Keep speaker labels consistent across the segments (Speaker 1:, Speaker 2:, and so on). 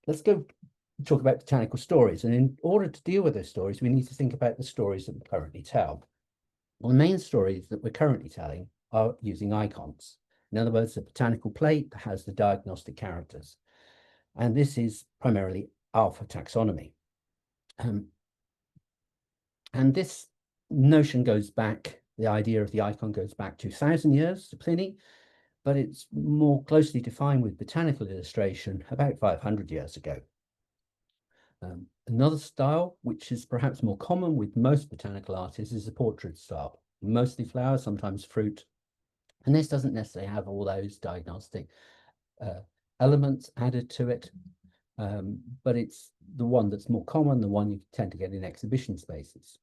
Speaker 1: let's go talk about botanical stories. And in order to deal with those stories, we need to think about the stories that we currently tell. Well, the main stories that we're currently telling are using icons. In other words, a botanical plate that has the diagnostic characters. And this is primarily alpha taxonomy. And this notion goes back, the idea of the icon goes back 2,000 years to Pliny, but it's more closely defined with botanical illustration about 500 years ago. Another style, which is perhaps more common with most botanical artists, is the portrait style, mostly flowers, sometimes fruit. And this doesn't necessarily have all those diagnostic elements added to it, but it's the one that's more common, the one you tend to get in exhibition spaces.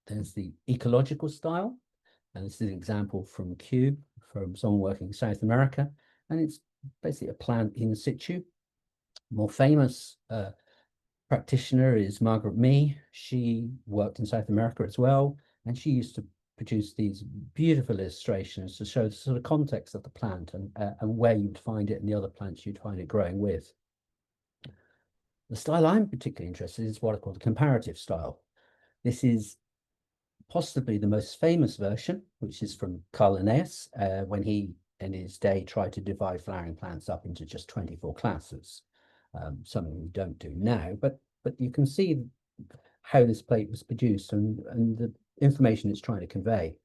Speaker 1: There's the ecological style, and this is an example from Kew, from someone working in South America, and it's basically a plant in situ. More famous practitioner is Margaret Mee. She worked in South America as well, and she used to produce these beautiful illustrations to show the sort of context of the plant and where you'd find it and the other plants you'd find it growing with. The style I'm particularly interested in is what I call the comparative style. This is possibly the most famous version, which is from Carl Linnaeus, when he, in his day, tried to divide flowering plants up into just 24 classes. Something we don't do now, but you can see how this plate was produced and the information it's trying to convey.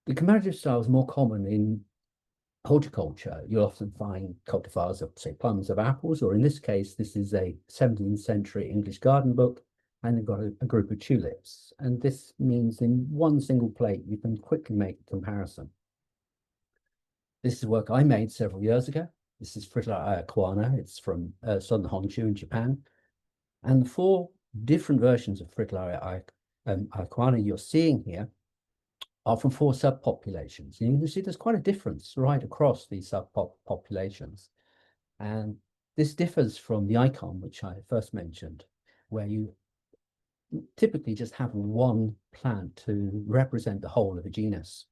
Speaker 1: The comparative style is more common in horticulture. You'll often find cultivars of, say, plums of apples, or in this case, this is a 17th century English garden book, and they've got a group of tulips. And this means in one single plate, you can quickly make a comparison. This is work I made several years ago. This is Fritillaria ayaquana. It's from southern Honshu in Japan. And the 4 different versions of Fritillaria ayaquana you're seeing here are from 4 subpopulations. And you can see there's quite a difference right across these subpopulations. And this differs from the icon, which I first mentioned, where you typically just have one plant to represent the whole of a genus.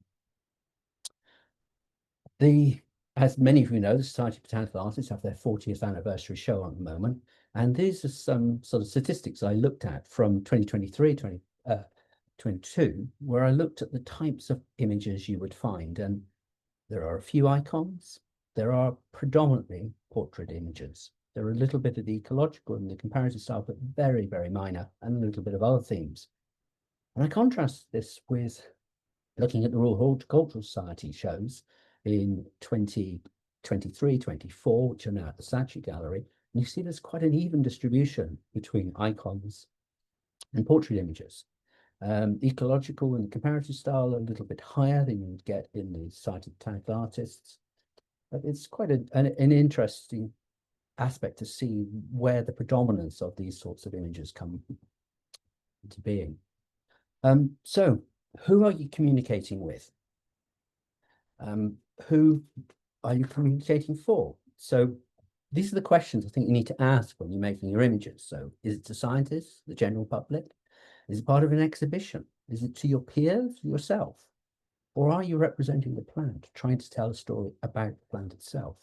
Speaker 1: As many of you know, the Society of Botanical Artists have their 40th anniversary show at the moment. And these are some sort of statistics I looked at from 2023, 2022, where I looked at the types of images you would find. And there are a few icons. There are predominantly portrait images. There are a little bit of the ecological and the comparative style, but very, very minor, and a little bit of other themes. And I contrast this with looking at the Royal Horticultural Society shows in 2023, 24, which are now at the Saatchi Gallery. And you see there's quite an even distribution between icons and portrait images. Ecological and comparative style are a little bit higher than you would get in the Society of Botanical Artists. But it's quite an interesting aspect to see where the predominance of these sorts of images come into being. So who are you communicating with? Who are you communicating for? So these are the questions I think you need to ask when you're making your images. So is it to scientists, the general public? Is it part of an exhibition? Is it to your peers, yourself? Or are you representing the plant, trying to tell a story about the plant itself?